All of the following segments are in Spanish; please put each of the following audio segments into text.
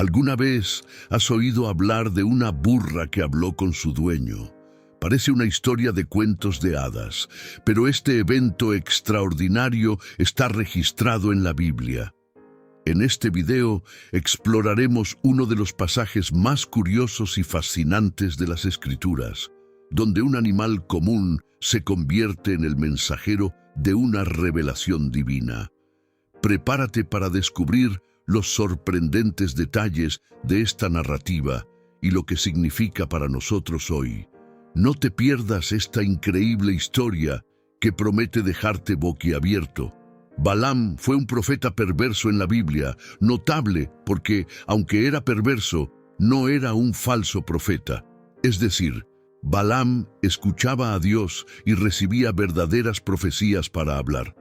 ¿Alguna vez has oído hablar de una burra que habló con su dueño? Parece una historia de cuentos de hadas, pero este evento extraordinario está registrado en la Biblia. En este video exploraremos uno de los pasajes más curiosos y fascinantes de las Escrituras, donde un animal común se convierte en el mensajero de una revelación divina. Prepárate para descubrir los sorprendentes detalles de esta narrativa y lo que significa para nosotros hoy. No te pierdas esta increíble historia que promete dejarte boquiabierto. Balaam fue un profeta perverso en la Biblia, notable porque, aunque era perverso, no era un falso profeta. Es decir, Balaam escuchaba a Dios y recibía verdaderas profecías para hablar.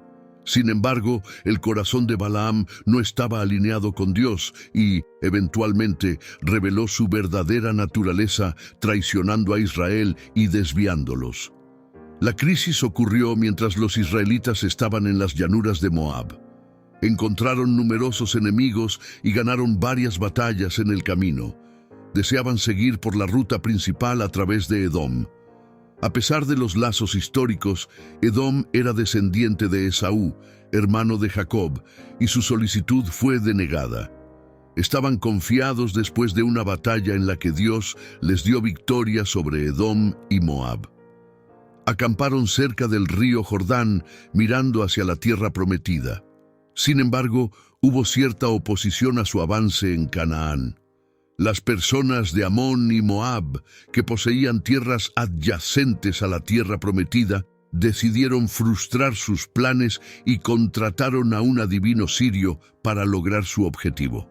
Sin embargo, el corazón de Balaam no estaba alineado con Dios y, eventualmente, reveló su verdadera naturaleza, traicionando a Israel y desviándolos. La crisis ocurrió mientras los israelitas estaban en las llanuras de Moab. Encontraron numerosos enemigos y ganaron varias batallas en el camino. Deseaban seguir por la ruta principal a través de Edom. A pesar de los lazos históricos, Edom era descendiente de Esaú, hermano de Jacob, y su solicitud fue denegada. Estaban confiados después de una batalla en la que Dios les dio victoria sobre Edom y Moab. Acamparon cerca del río Jordán, mirando hacia la tierra prometida. Sin embargo, hubo cierta oposición a su avance en Canaán. Las personas de Amón y Moab, que poseían tierras adyacentes a la tierra prometida, decidieron frustrar sus planes y contrataron a un adivino sirio para lograr su objetivo.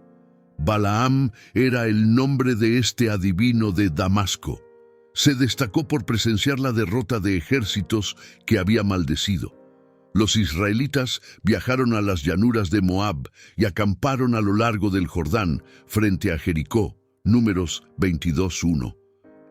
Balaam era el nombre de este adivino de Damasco. Se destacó por presenciar la derrota de ejércitos que había maldecido. Los israelitas viajaron a las llanuras de Moab y acamparon a lo largo del Jordán, frente a Jericó, Números 22:1.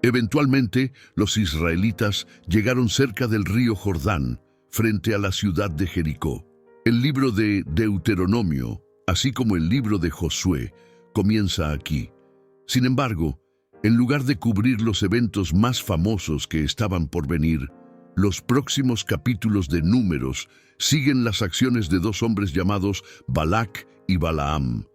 Eventualmente, los israelitas llegaron cerca del río Jordán, frente a la ciudad de Jericó. El libro de Deuteronomio, así como el libro de Josué, comienza aquí. Sin embargo, en lugar de cubrir los eventos más famosos que estaban por venir, los próximos capítulos de Números siguen las acciones de dos hombres llamados Balac y Balaam.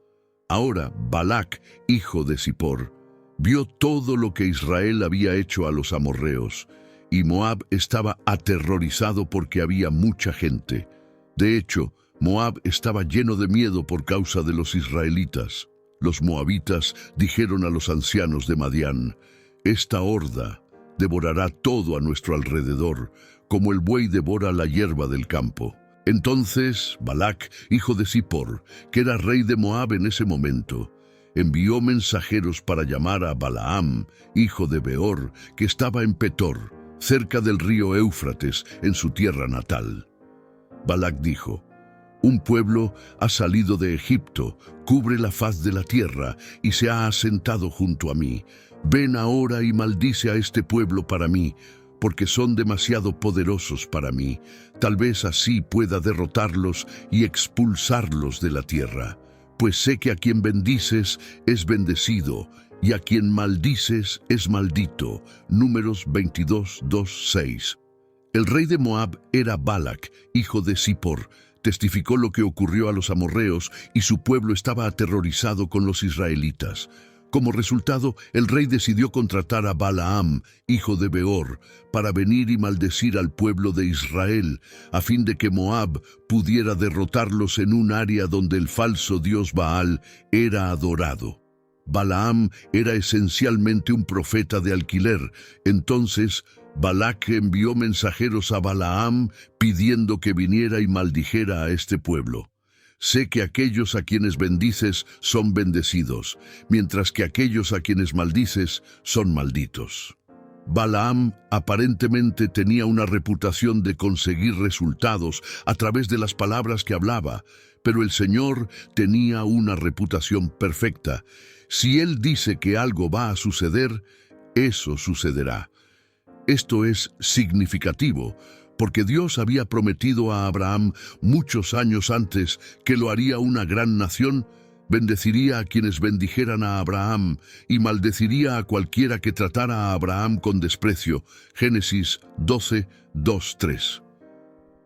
Ahora Balac, hijo de Zippor, vio todo lo que Israel había hecho a los amorreos, y Moab estaba aterrorizado porque había mucha gente. De hecho, Moab estaba lleno de miedo por causa de los israelitas. Los moabitas dijeron a los ancianos de Madián: «Esta horda devorará todo a nuestro alrededor, como el buey devora la hierba del campo». Entonces Balac, hijo de Zippor, que era rey de Moab en ese momento, envió mensajeros para llamar a Balaam, hijo de Beor, que estaba en Petor, cerca del río Éufrates, en su tierra natal. Balac dijo: «Un pueblo ha salido de Egipto, cubre la faz de la tierra y se ha asentado junto a mí. Ven ahora y maldice a este pueblo para mí, porque son demasiado poderosos para mí. Tal vez así pueda derrotarlos y expulsarlos de la tierra. Pues sé que a quien bendices es bendecido, y a quien maldices es maldito». Números 22:2-6. El rey de Moab era Balac, hijo de Zippor. Testificó lo que ocurrió a los amorreos y su pueblo estaba aterrorizado con los israelitas. Como resultado, el rey decidió contratar a Balaam, hijo de Beor, para venir y maldecir al pueblo de Israel, a fin de que Moab pudiera derrotarlos en un área donde el falso dios Baal era adorado. Balaam era esencialmente un profeta de alquiler. Entonces, Balac envió mensajeros a Balaam pidiendo que viniera y maldijera a este pueblo. «Sé que aquellos a quienes bendices son bendecidos, mientras que aquellos a quienes maldices son malditos». Balaam aparentemente tenía una reputación de conseguir resultados a través de las palabras que hablaba, pero el Señor tenía una reputación perfecta. Si Él dice que algo va a suceder, eso sucederá. Esto es significativo, porque Dios había prometido a Abraham muchos años antes que lo haría una gran nación. Bendeciría a quienes bendijeran a Abraham y maldeciría a cualquiera que tratara a Abraham con desprecio. Génesis 12, 2, 3.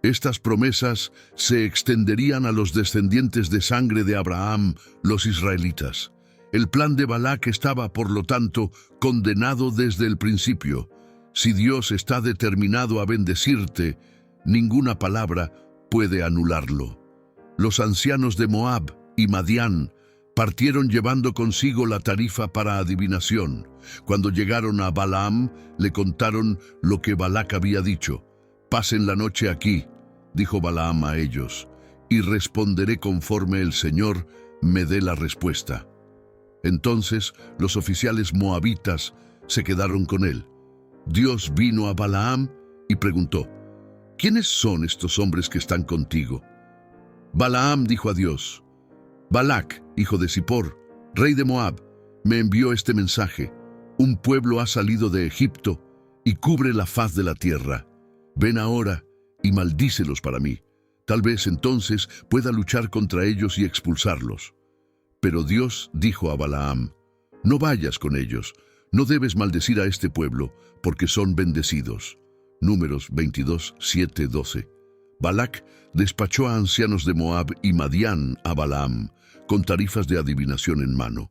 Estas promesas se extenderían a los descendientes de sangre de Abraham, los israelitas. El plan de Balac estaba, por lo tanto, condenado desde el principio. Si Dios está determinado a bendecirte, ninguna palabra puede anularlo. Los ancianos de Moab y Madián partieron llevando consigo la tarifa para adivinación. Cuando llegaron a Balaam, le contaron lo que Balac había dicho. «Pasen la noche aquí», dijo Balaam a ellos, «y responderé conforme el Señor me dé la respuesta». Entonces los oficiales moabitas se quedaron con él. Dios vino a Balaam y preguntó: «¿Quiénes son estos hombres que están contigo?» Balaam dijo a Dios: «Balac, hijo de Zippor, rey de Moab, me envió este mensaje. Un pueblo ha salido de Egipto y cubre la faz de la tierra. Ven ahora y maldícelos para mí. Tal vez entonces pueda luchar contra ellos y expulsarlos». Pero Dios dijo a Balaam: «No vayas con ellos, no debes maldecir a este pueblo, porque son bendecidos». Números 22, 7, 12. Balac despachó a ancianos de Moab y Madián a Balaam, con tarifas de adivinación en mano.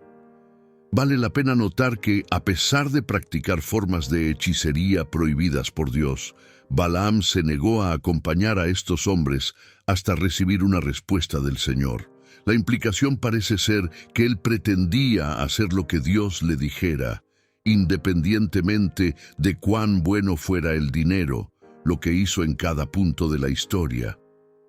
Vale la pena notar que, a pesar de practicar formas de hechicería prohibidas por Dios, Balaam se negó a acompañar a estos hombres hasta recibir una respuesta del Señor. La implicación parece ser que él pretendía hacer lo que Dios le dijera, independientemente de cuán bueno fuera el dinero, lo que hizo en cada punto de la historia.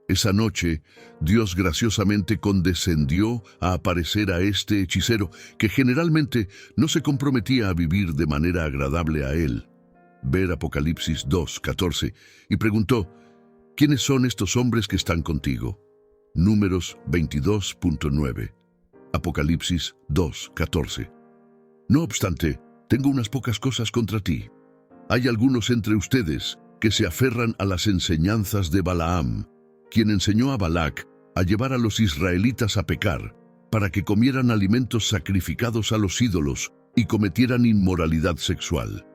Esa noche, Dios graciosamente condescendió a aparecer a este hechicero que generalmente no se comprometía a vivir de manera agradable a él. Ver Apocalipsis 2, 14, y preguntó: «¿Quiénes son estos hombres que están contigo?» Números 22.9. Apocalipsis 2, 14. «No obstante, tengo unas pocas cosas contra ti. Hay algunos entre ustedes que se aferran a las enseñanzas de Balaam, quien enseñó a Balac a llevar a los israelitas a pecar, para que comieran alimentos sacrificados a los ídolos y cometieran inmoralidad sexual».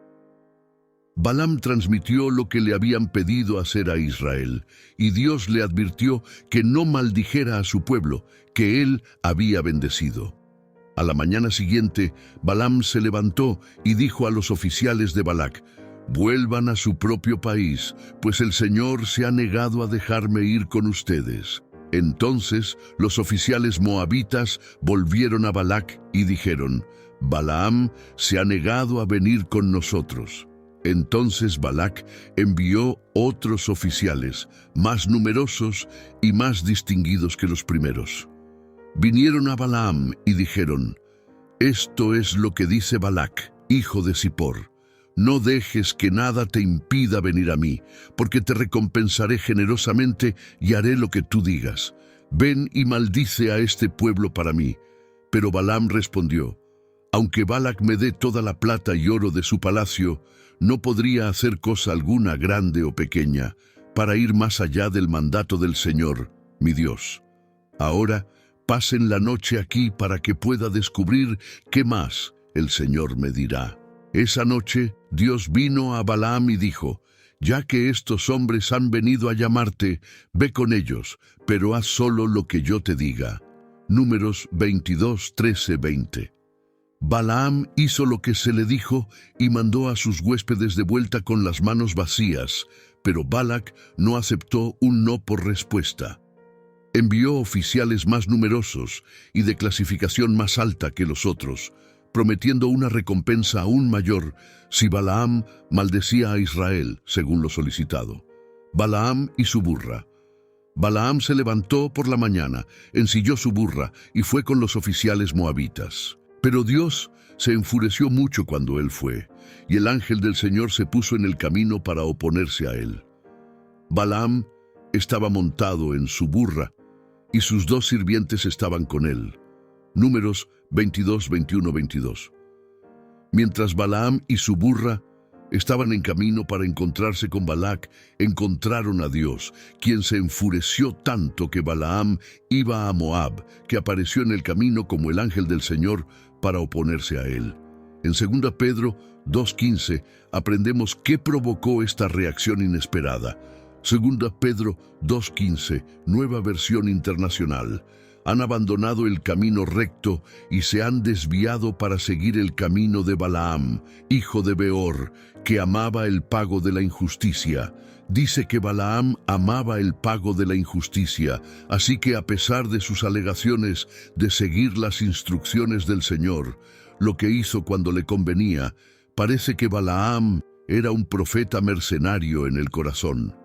Balaam transmitió lo que le habían pedido hacer a Israel, y Dios le advirtió que no maldijera a su pueblo, que él había bendecido. A la mañana siguiente, Balaam se levantó y dijo a los oficiales de Balac: «Vuelvan a su propio país, pues el Señor se ha negado a dejarme ir con ustedes». Entonces los oficiales moabitas volvieron a Balac y dijeron: «Balaam se ha negado a venir con nosotros». Entonces Balac envió otros oficiales, más numerosos y más distinguidos que los primeros. Vinieron a Balaam y dijeron: «Esto es lo que dice Balac, hijo de Zippor. No dejes que nada te impida venir a mí, porque te recompensaré generosamente y haré lo que tú digas. Ven y maldice a este pueblo para mí». Pero Balaam respondió: «Aunque Balac me dé toda la plata y oro de su palacio, no podría hacer cosa alguna grande o pequeña para ir más allá del mandato del Señor, mi Dios. Ahora pasen la noche aquí para que pueda descubrir qué más el Señor me dirá». Esa noche Dios vino a Balaam y dijo: «Ya que estos hombres han venido a llamarte, ve con ellos, pero haz solo lo que yo te diga». Números 22, 13, 20. Balaam hizo lo que se le dijo y mandó a sus huéspedes de vuelta con las manos vacías, pero Balac no aceptó un no por respuesta. Envió oficiales más numerosos y de clasificación más alta que los otros, prometiendo una recompensa aún mayor si Balaam maldecía a Israel, según lo solicitado. Balaam y su burra. Balaam se levantó por la mañana, ensilló su burra y fue con los oficiales moabitas. Pero Dios se enfureció mucho cuando él fue, y el ángel del Señor se puso en el camino para oponerse a él. Balaam estaba montado en su burra, y sus dos sirvientes estaban con él. Números 22, 21, 22. Mientras Balaam y su burra estaban en camino para encontrarse con Balac, encontraron a Dios, quien se enfureció tanto que Balaam iba a Moab, que apareció en el camino como el ángel del Señor para oponerse a él. En 2 Pedro 2:15 aprendemos qué provocó esta reacción inesperada. 2 Pedro 2:15, Nueva Versión Internacional. Han abandonado el camino recto y se han desviado para seguir el camino de Balaam, hijo de Beor, que amaba el pago de la injusticia. Dice que Balaam amaba el pago de la injusticia, así que a pesar de sus alegaciones de seguir las instrucciones del Señor, lo que hizo cuando le convenía, parece que Balaam era un profeta mercenario en el corazón.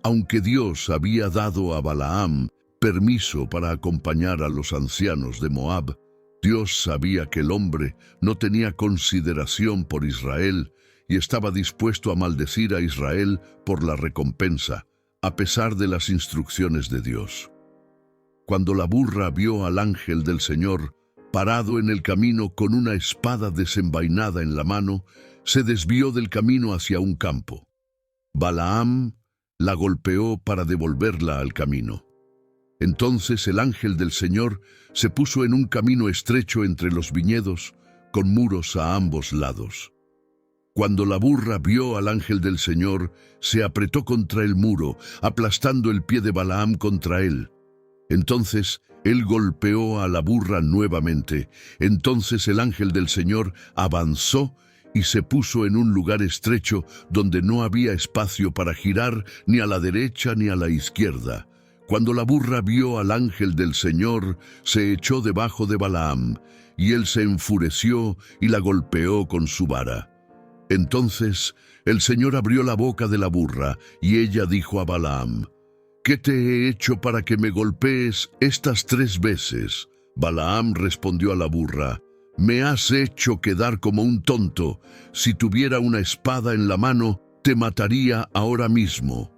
Aunque Dios había dado a Balaam permiso para acompañar a los ancianos de Moab, Dios sabía que el hombre no tenía consideración por Israel y estaba dispuesto a maldecir a Israel por la recompensa, a pesar de las instrucciones de Dios. Cuando la burra vio al ángel del Señor parado en el camino con una espada desenvainada en la mano, se desvió del camino hacia un campo. Balaam la golpeó para devolverla al camino. Entonces el ángel del Señor se puso en un camino estrecho entre los viñedos, con muros a ambos lados. Cuando la burra vio al ángel del Señor, se apretó contra el muro, aplastando el pie de Balaam contra él. Entonces él golpeó a la burra nuevamente. Entonces el ángel del Señor avanzó y se puso en un lugar estrecho donde no había espacio para girar ni a la derecha ni a la izquierda. Cuando la burra vio al ángel del Señor, se echó debajo de Balaam, y él se enfureció y la golpeó con su vara. Entonces el Señor abrió la boca de la burra, y ella dijo a Balaam: ¿Qué te he hecho para que me golpees estas 3 veces? Balaam respondió a la burra: Me has hecho quedar como un tonto. Si tuviera una espada en la mano, te mataría ahora mismo.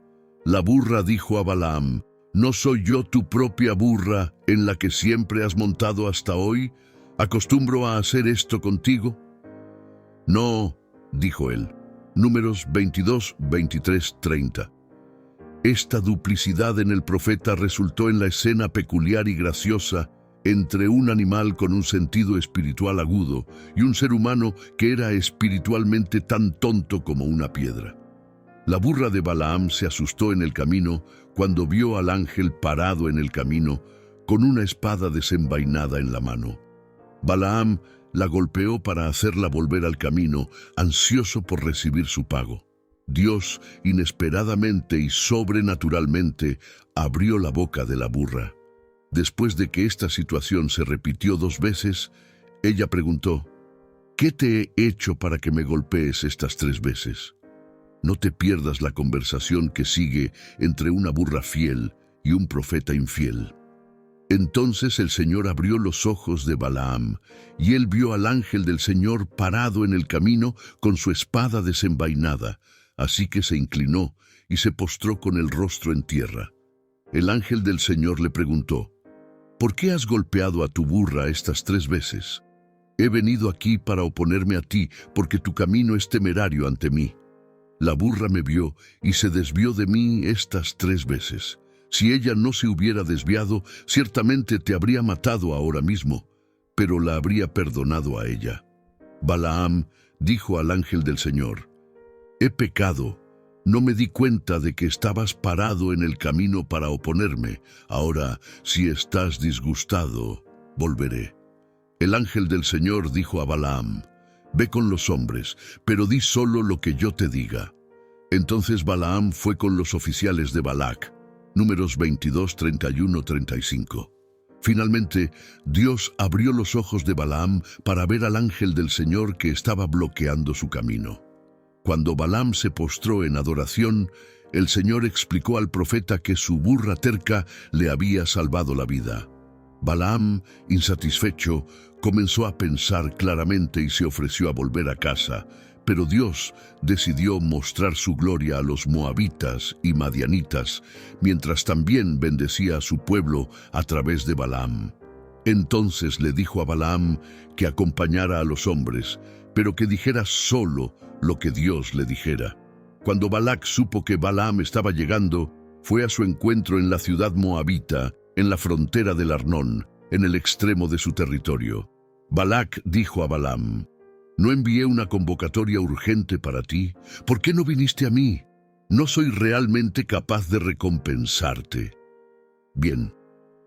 La burra dijo a Balaam: ¿No soy yo tu propia burra en la que siempre has montado hasta hoy? ¿Acostumbro a hacer esto contigo? No, dijo él. Números 22, 23, 30. Esta duplicidad en el profeta resultó en la escena peculiar y graciosa entre un animal con un sentido espiritual agudo y un ser humano que era espiritualmente tan tonto como una piedra. La burra de Balaam se asustó en el camino cuando vio al ángel parado en el camino con una espada desenvainada en la mano. Balaam la golpeó para hacerla volver al camino, ansioso por recibir su pago. Dios, inesperadamente y sobrenaturalmente, abrió la boca de la burra. Después de que esta situación se repitió 2 veces, ella preguntó: ¿Qué te he hecho para que me golpees estas 3 veces? No te pierdas la conversación que sigue entre una burra fiel y un profeta infiel. Entonces el Señor abrió los ojos de Balaam, y él vio al ángel del Señor parado en el camino con su espada desenvainada, así que se inclinó y se postró con el rostro en tierra. El ángel del Señor le preguntó: ¿Por qué has golpeado a tu burra estas 3 veces? He venido aquí para oponerme a ti, porque tu camino es temerario ante mí. La burra me vio y se desvió de mí estas 3 veces. Si ella no se hubiera desviado, ciertamente te habría matado ahora mismo, pero la habría perdonado a ella. Balaam dijo al ángel del Señor: He pecado. No me di cuenta de que estabas parado en el camino para oponerme. Ahora, si estás disgustado, volveré. El ángel del Señor dijo a Balaam: Ve con los hombres, pero di solo lo que yo te diga. Entonces Balaam fue con los oficiales de Balac. Números 22, 31, 35. Finalmente, Dios abrió los ojos de Balaam para ver al ángel del Señor que estaba bloqueando su camino. Cuando Balaam se postró en adoración, el Señor explicó al profeta que su burra terca le había salvado la vida. Balaam, insatisfecho, comenzó a pensar claramente y se ofreció a volver a casa, pero Dios decidió mostrar su gloria a los moabitas y madianitas, mientras también bendecía a su pueblo a través de Balaam. Entonces le dijo a Balaam que acompañara a los hombres, pero que dijera solo lo que Dios le dijera. Cuando Balac supo que Balaam estaba llegando, fue a su encuentro en la ciudad moabita, en la frontera del Arnón, en el extremo de su territorio. Balac dijo a Balaam: «¿No envié una convocatoria urgente para ti? ¿Por qué no viniste a mí? No soy realmente capaz de recompensarte». «Bien,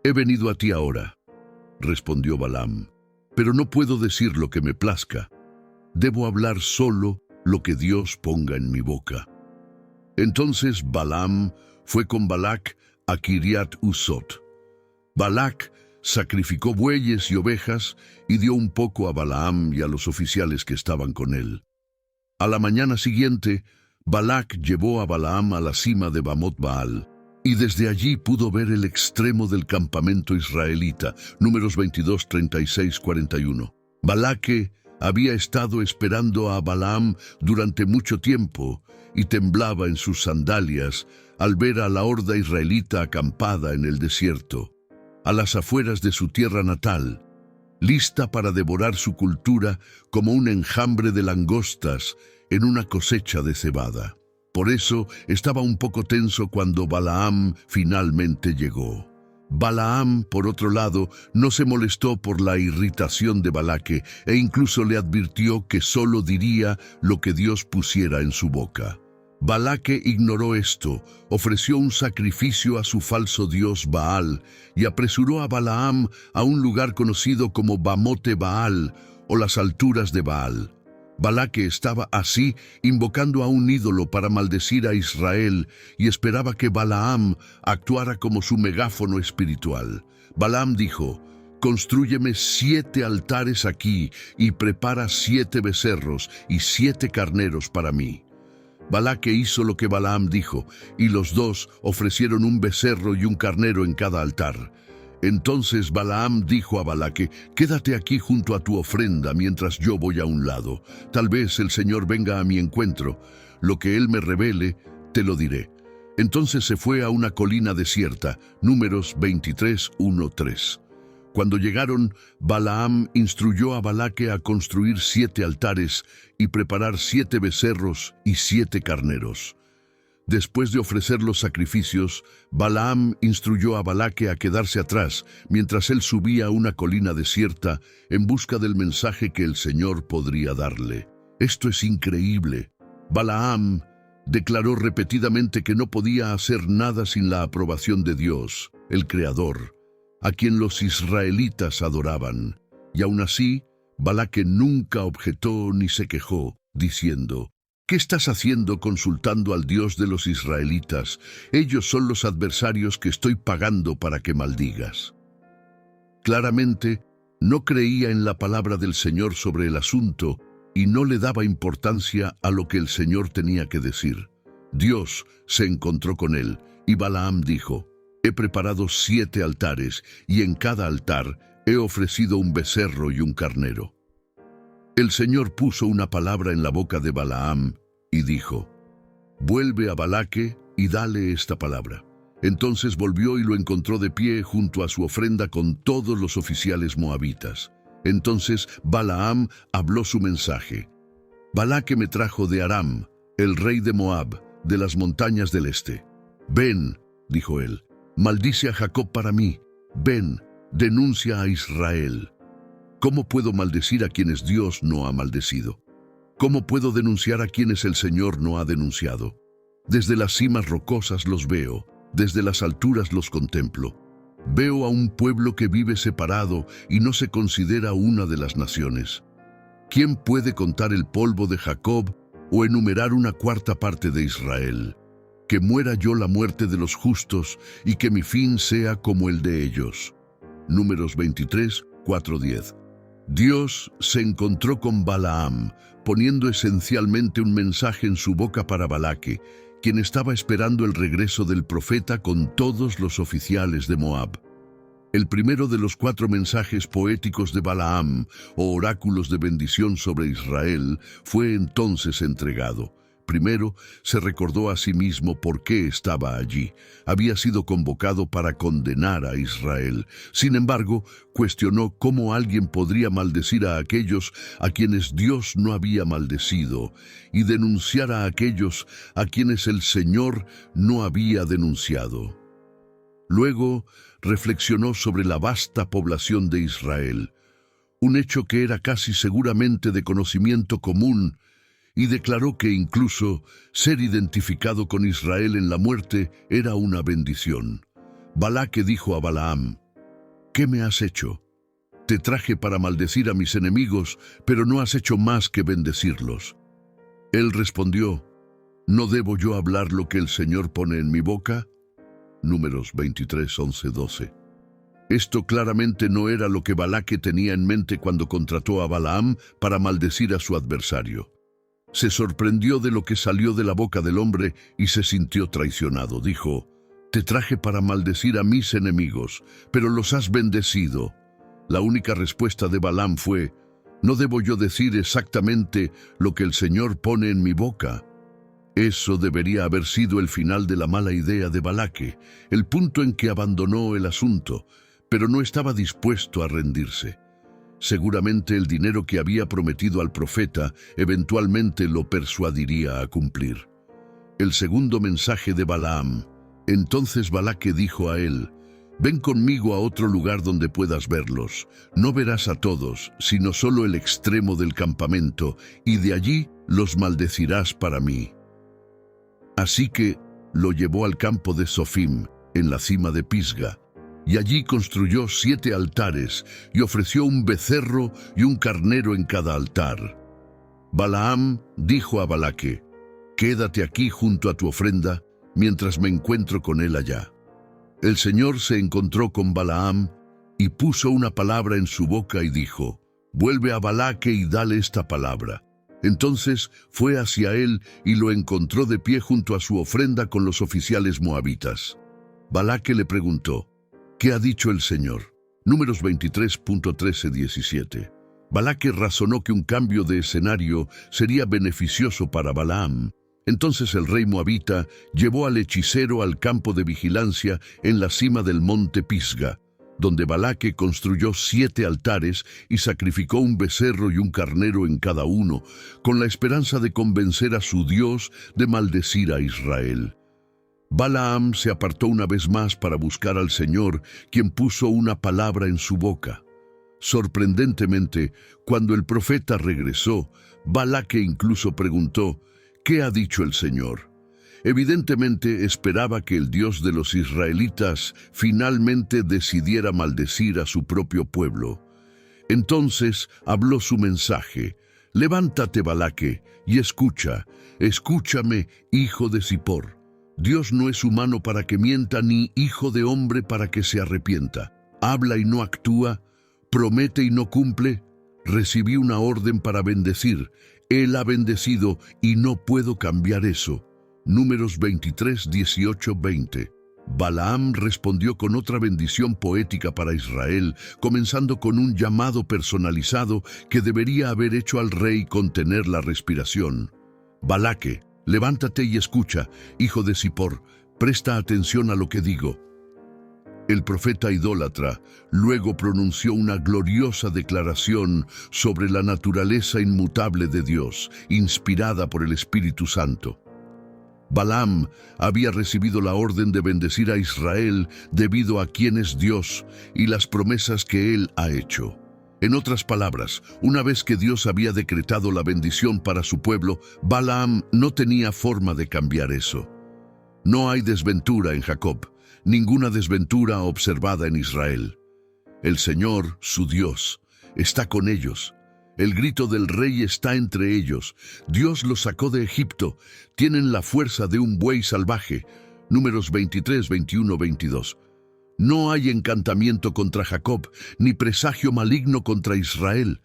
he venido a ti ahora», respondió Balaam, «pero no puedo decir lo que me plazca. Debo hablar solo lo que Dios ponga en mi boca». Entonces Balaam fue con Balac a Kiriat Usot. Balac sacrificó bueyes y ovejas y dio un poco a Balaam y a los oficiales que estaban con él. A la mañana siguiente, Balac llevó a Balaam a la cima de Bamot Baal, y desde allí pudo ver el extremo del campamento israelita. Números 22, 36, 41. Balac había estado esperando a Balaam durante mucho tiempo y temblaba en sus sandalias al ver a la horda israelita acampada en el desierto, a las afueras de su tierra natal, lista para devorar su cultura como un enjambre de langostas en una cosecha de cebada. Por eso estaba un poco tenso cuando Balaam finalmente llegó. Balaam, por otro lado, no se molestó por la irritación de Balac e incluso le advirtió que solo diría lo que Dios pusiera en su boca. Balac ignoró esto, ofreció un sacrificio a su falso dios Baal y apresuró a Balaam a un lugar conocido como Bamote Baal o las alturas de Baal. Balac estaba así invocando a un ídolo para maldecir a Israel y esperaba que Balaam actuara como su megáfono espiritual. Balaam dijo: «Constrúyeme 7 altares aquí y prepara 7 becerros y 7 carneros para mí». Balac hizo lo que Balaam dijo, y los dos ofrecieron un becerro y un carnero en cada altar. Entonces Balaam dijo a Balac: «Quédate aquí junto a tu ofrenda mientras yo voy a un lado. Tal vez el Señor venga a mi encuentro. Lo que Él me revele, te lo diré». Entonces se fue a una colina desierta. Números 23, 1, 3. Cuando llegaron, Balaam instruyó a Balac a construir 7 altares y preparar 7 becerros y 7 carneros. Después de ofrecer los sacrificios, Balaam instruyó a Balac a quedarse atrás mientras él subía a una colina desierta en busca del mensaje que el Señor podría darle. «Esto es increíble». Balaam declaró repetidamente que no podía hacer nada sin la aprobación de Dios, el Creador, a quien los israelitas adoraban. Y aún así, Balac nunca objetó ni se quejó, diciendo: «¿Qué estás haciendo consultando al Dios de los israelitas? Ellos son los adversarios que estoy pagando para que maldigas». Claramente, no creía en la palabra del Señor sobre el asunto y no le daba importancia a lo que el Señor tenía que decir. Dios se encontró con él y Balaam dijo: «He preparado 7 altares y en cada altar he ofrecido un becerro y un carnero». El Señor puso una palabra en la boca de Balaam y dijo: «Vuelve a Balac y dale esta palabra». Entonces volvió y lo encontró de pie junto a su ofrenda con todos los oficiales moabitas. Entonces Balaam habló su mensaje: «Balac me trajo de Aram, el rey de Moab, de las montañas del este. Ven», dijo él, «maldice a Jacob para mí. Ven, denuncia a Israel». ¿Cómo puedo maldecir a quienes Dios no ha maldecido? ¿Cómo puedo denunciar a quienes el Señor no ha denunciado? Desde las cimas rocosas los veo, desde las alturas los contemplo. Veo a un pueblo que vive separado y no se considera una de las naciones. ¿Quién puede contar el polvo de Jacob o enumerar una cuarta parte de Israel? Que muera yo la muerte de los justos y que mi fin sea como el de ellos. Números 23, 4-10. Dios se encontró con Balaam, poniendo esencialmente un mensaje en su boca para Balac, quien estaba esperando el regreso del profeta con todos los oficiales de Moab. El primero de los 4 mensajes poéticos de Balaam, o oráculos de bendición sobre Israel, fue entonces entregado. Primero, se recordó a sí mismo por qué estaba allí. Había sido convocado para condenar a Israel. Sin embargo, cuestionó cómo alguien podría maldecir a aquellos a quienes Dios no había maldecido y denunciar a aquellos a quienes el Señor no había denunciado. Luego, reflexionó sobre la vasta población de Israel, un hecho que era casi seguramente de conocimiento común, y declaró que incluso ser identificado con Israel en la muerte era una bendición. Balaque dijo a Balaam: «¿Qué me has hecho? Te traje para maldecir a mis enemigos, pero no has hecho más que bendecirlos». Él respondió: «¿No debo yo hablar lo que el Señor pone en mi boca?». Números 23, 11, 12. Esto claramente no era lo que Balaque tenía en mente cuando contrató a Balaam para maldecir a su adversario. Se sorprendió de lo que salió de la boca del hombre y se sintió traicionado. Dijo: «Te traje para maldecir a mis enemigos, pero los has bendecido». La única respuesta de Balaam fue: «¿No debo yo decir exactamente lo que el Señor pone en mi boca?». Eso debería haber sido el final de la mala idea de Balaque, el punto en que abandonó el asunto, pero no estaba dispuesto a rendirse. Seguramente el dinero que había prometido al profeta eventualmente lo persuadiría a cumplir. El segundo mensaje de Balaam. Entonces Balaque dijo a él: «Ven conmigo a otro lugar donde puedas verlos. No verás a todos, sino solo el extremo del campamento, y de allí los maldecirás para mí». Así que lo llevó al campo de Sofim, en la cima de Pisga, y allí construyó 7 altares y ofreció un becerro y un carnero en cada altar. Balaam dijo a Balaque: «Quédate aquí junto a tu ofrenda, mientras me encuentro con él allá». El Señor se encontró con Balaam y puso una palabra en su boca y dijo: «Vuelve a Balaque y dale esta palabra». Entonces fue hacia él y lo encontró de pie junto a su ofrenda con los oficiales moabitas. Balaque le preguntó: «¿Qué ha dicho el Señor?». Números 23.13-17. Balaque razonó que un cambio de escenario sería beneficioso para Balaam. Entonces el rey moabita llevó al hechicero al campo de vigilancia en la cima del monte Pisga, donde Balaque construyó 7 altares y sacrificó un becerro y un carnero en cada uno, con la esperanza de convencer a su Dios de maldecir a Israel. Balaam se apartó una vez más para buscar al Señor, quien puso una palabra en su boca. Sorprendentemente, cuando el profeta regresó, Balaque incluso preguntó: «¿Qué ha dicho el Señor?». Evidentemente esperaba que el Dios de los israelitas finalmente decidiera maldecir a su propio pueblo. Entonces habló su mensaje: «Levántate, Balaque, y escúchame, hijo de Zippor. Dios no es humano para que mienta, ni hijo de hombre para que se arrepienta. Habla y no actúa, promete y no cumple. Recibí una orden para bendecir. Él ha bendecido y no puedo cambiar eso». Números 23, 18, 20. Balaam respondió con otra bendición poética para Israel, comenzando con un llamado personalizado que debería haber hecho al rey contener la respiración. «Balaque, levántate y escucha, hijo de Zippor, presta atención a lo que digo». El profeta idólatra luego pronunció una gloriosa declaración sobre la naturaleza inmutable de Dios, inspirada por el Espíritu Santo. Balaam había recibido la orden de bendecir a Israel debido a quién es Dios y las promesas que Él ha hecho. En otras palabras, una vez que Dios había decretado la bendición para su pueblo, Balaam no tenía forma de cambiar eso. No hay desventura en Jacob, ninguna desventura observada en Israel. El Señor, su Dios, está con ellos. El grito del rey está entre ellos. Dios los sacó de Egipto. Tienen la fuerza de un buey salvaje. Números 23, 21, 22. No hay encantamiento contra Jacob, ni presagio maligno contra Israel.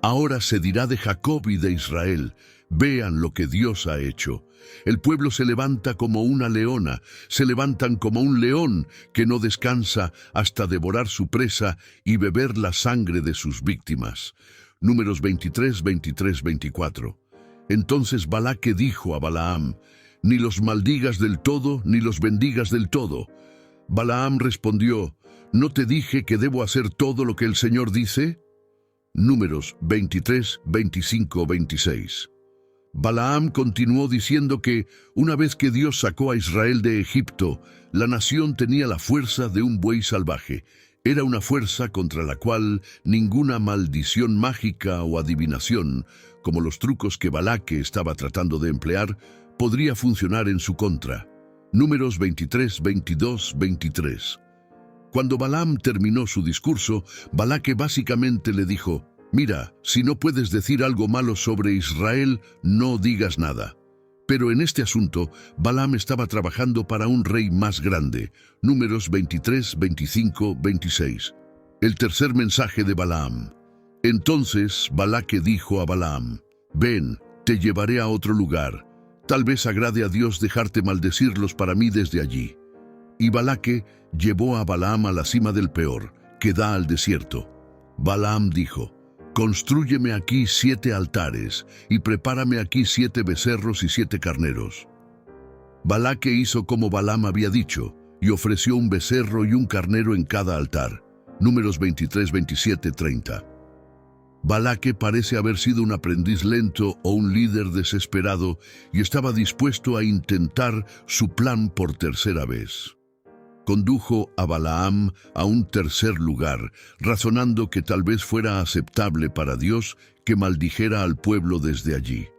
Ahora se dirá de Jacob y de Israel: vean lo que Dios ha hecho. El pueblo se levanta como una leona, se levantan como un león que no descansa hasta devorar su presa y beber la sangre de sus víctimas. Números 23, 23, 24. Entonces Balaque dijo a Balaam: «Ni los maldigas del todo, ni los bendigas del todo». Balaam respondió: «¿No te dije que debo hacer todo lo que el Señor dice?». Números 23, 25, 26. Balaam continuó diciendo que, una vez que Dios sacó a Israel de Egipto, la nación tenía la fuerza de un buey salvaje. Era una fuerza contra la cual ninguna maldición mágica o adivinación, como los trucos que Balaque estaba tratando de emplear, podría funcionar en su contra. Números 23, 22, 23. Cuando Balaam terminó su discurso, Balaque básicamente le dijo: «Mira, si no puedes decir algo malo sobre Israel, no digas nada». Pero en este asunto, Balaam estaba trabajando para un rey más grande. Números 23, 25, 26. El tercer mensaje de Balaam. Entonces Balaque dijo a Balaam: «Ven, te llevaré a otro lugar. Tal vez agrade a Dios dejarte maldecirlos para mí desde allí». Y Balaque llevó a Balaam a la cima del Peor, que da al desierto. Balaam dijo: «Constrúyeme aquí 7 altares, y prepárame aquí 7 becerros y 7 carneros». Balaque hizo como Balaam había dicho, y ofreció un becerro y un carnero en cada altar. Números 23, 27, 30. Balaque parece haber sido un aprendiz lento o un líder desesperado, y estaba dispuesto a intentar su plan por tercera vez. Condujo a Balaam a un tercer lugar, razonando que tal vez fuera aceptable para Dios que maldijera al pueblo desde allí.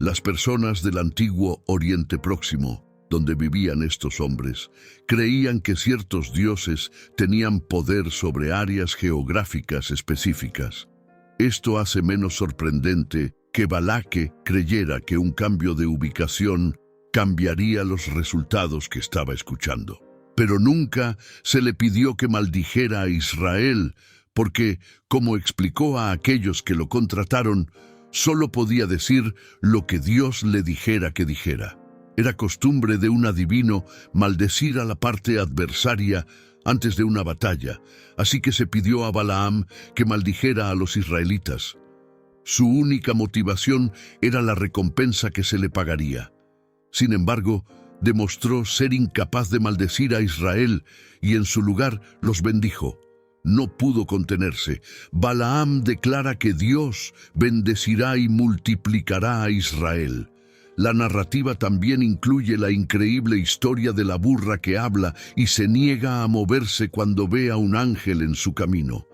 Las personas del antiguo Oriente Próximo, donde vivían estos hombres, creían que ciertos dioses tenían poder sobre áreas geográficas específicas. Esto hace menos sorprendente que Balaque creyera que un cambio de ubicación cambiaría los resultados que estaba escuchando. Pero nunca se le pidió que maldijera a Israel, porque, como explicó a aquellos que lo contrataron, solo podía decir lo que Dios le dijera que dijera. Era costumbre de un adivino maldecir a la parte adversaria antes de una batalla, así que se pidió a Balaam que maldijera a los israelitas. Su única motivación era la recompensa que se le pagaría. Sin embargo, demostró ser incapaz de maldecir a Israel y en su lugar los bendijo. No pudo contenerse. Balaam declara que Dios bendecirá y multiplicará a Israel. La narrativa también incluye la increíble historia de la burra que habla y se niega a moverse cuando ve a un ángel en su camino.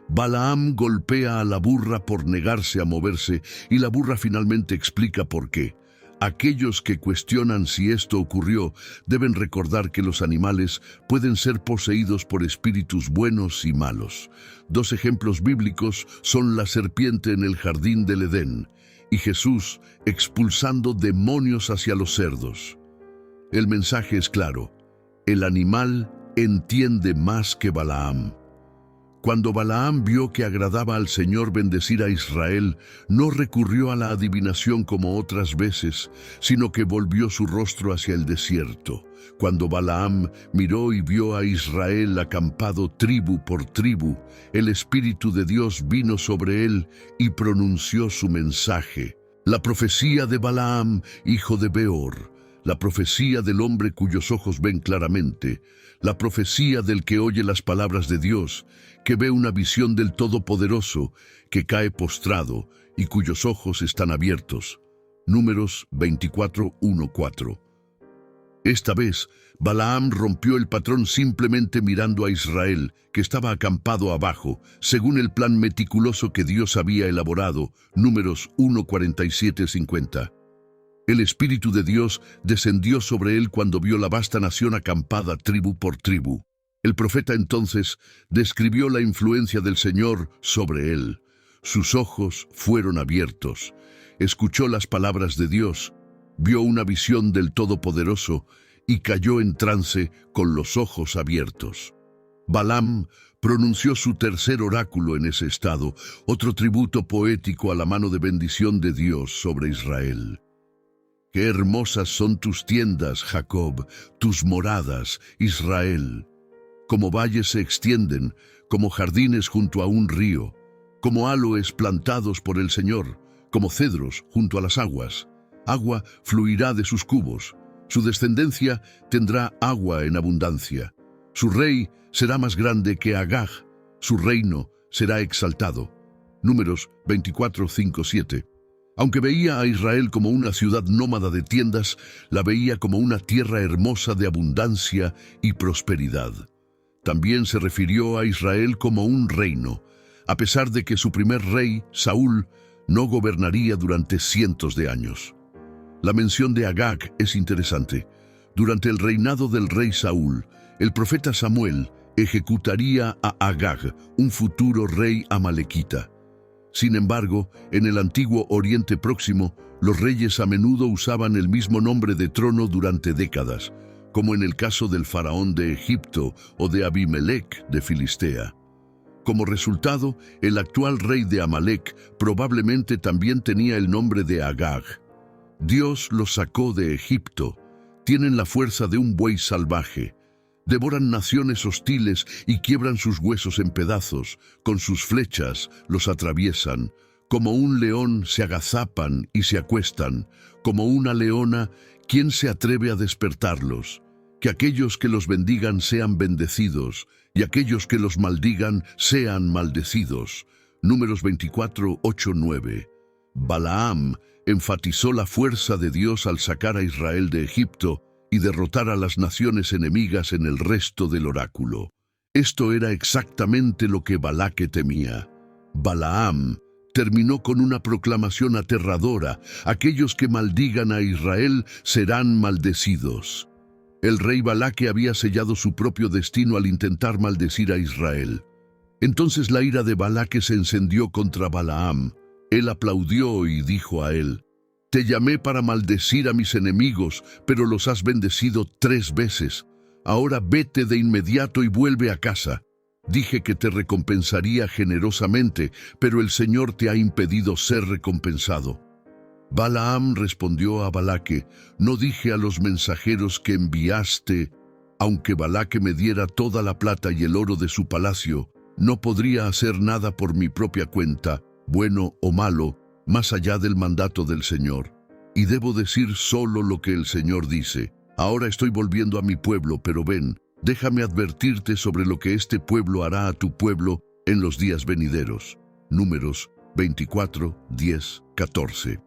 Balaam golpea a la burra por negarse a moverse y la burra finalmente explica por qué. Aquellos que cuestionan si esto ocurrió deben recordar que los animales pueden ser poseídos por espíritus buenos y malos. 2 ejemplos bíblicos son la serpiente en el jardín del Edén y Jesús expulsando demonios hacia los cerdos. El mensaje es claro: el animal entiende más que Balaam. Cuando Balaam vio que agradaba al Señor bendecir a Israel, no recurrió a la adivinación como otras veces, sino que volvió su rostro hacia el desierto. Cuando Balaam miró y vio a Israel acampado tribu por tribu, el Espíritu de Dios vino sobre él y pronunció su mensaje. La profecía de Balaam, hijo de Beor, la profecía del hombre cuyos ojos ven claramente, la profecía del que oye las palabras de Dios, que ve una visión del Todopoderoso, que cae postrado y cuyos ojos están abiertos. Números 24, 1, 4. Esta vez, Balaam rompió el patrón simplemente mirando a Israel, que estaba acampado abajo, según el plan meticuloso que Dios había elaborado. Números 1, 47, 50. El Espíritu de Dios descendió sobre él cuando vio la vasta nación acampada tribu por tribu. El profeta entonces describió la influencia del Señor sobre él. Sus ojos fueron abiertos. Escuchó las palabras de Dios, vio una visión del Todopoderoso y cayó en trance con los ojos abiertos. Balaam pronunció su tercer oráculo en ese estado, otro tributo poético a la mano de bendición de Dios sobre Israel. Qué hermosas son tus tiendas, Jacob, tus moradas, Israel. Como valles se extienden, como jardines junto a un río, como aloes plantados por el Señor, como cedros junto a las aguas. Agua fluirá de sus cubos. Su descendencia tendrá agua en abundancia. Su rey será más grande que Agag. Su reino será exaltado. Números 24, 5, 7. Aunque veía a Israel como una ciudad nómada de tiendas, la veía como una tierra hermosa de abundancia y prosperidad. También se refirió a Israel como un reino, a pesar de que su primer rey, Saúl, no gobernaría durante cientos de años. La mención de Agag es interesante. Durante el reinado del rey Saúl, el profeta Samuel ejecutaría a Agag, un futuro rey amalequita. Sin embargo, en el antiguo Oriente Próximo, los reyes a menudo usaban el mismo nombre de trono durante décadas, como en el caso del faraón de Egipto o de Abimelech de Filistea. Como resultado, el actual rey de Amalek probablemente también tenía el nombre de Agag. Dios los sacó de Egipto. Tienen la fuerza de un buey salvaje. Devoran naciones hostiles y quiebran sus huesos en pedazos. Con sus flechas los atraviesan. Como un león se agazapan y se acuestan. Como una leona, ¿quién se atreve a despertarlos? Que aquellos que los bendigan sean bendecidos, y aquellos que los maldigan sean maldecidos. Números 24, 8, 9. Balaam enfatizó la fuerza de Dios al sacar a Israel de Egipto y derrotar a las naciones enemigas en el resto del oráculo. Esto era exactamente lo que Balaque temía. Balaam terminó con una proclamación aterradora: aquellos que maldigan a Israel serán maldecidos. El rey Balaque había sellado su propio destino al intentar maldecir a Israel. Entonces la ira de Balaque se encendió contra Balaam. Él aplaudió y dijo a él: «Te llamé para maldecir a mis enemigos, pero los has bendecido 3 veces. Ahora vete de inmediato y vuelve a casa. Dije que te recompensaría generosamente, pero el Señor te ha impedido ser recompensado». Balaam respondió a Balaque: «No dije a los mensajeros que enviaste, aunque Balaque me diera toda la plata y el oro de su palacio, no podría hacer nada por mi propia cuenta, bueno o malo, más allá del mandato del Señor. Y debo decir solo lo que el Señor dice. Ahora estoy volviendo a mi pueblo, pero ven, déjame advertirte sobre lo que este pueblo hará a tu pueblo en los días venideros». Números 24, 10, 14.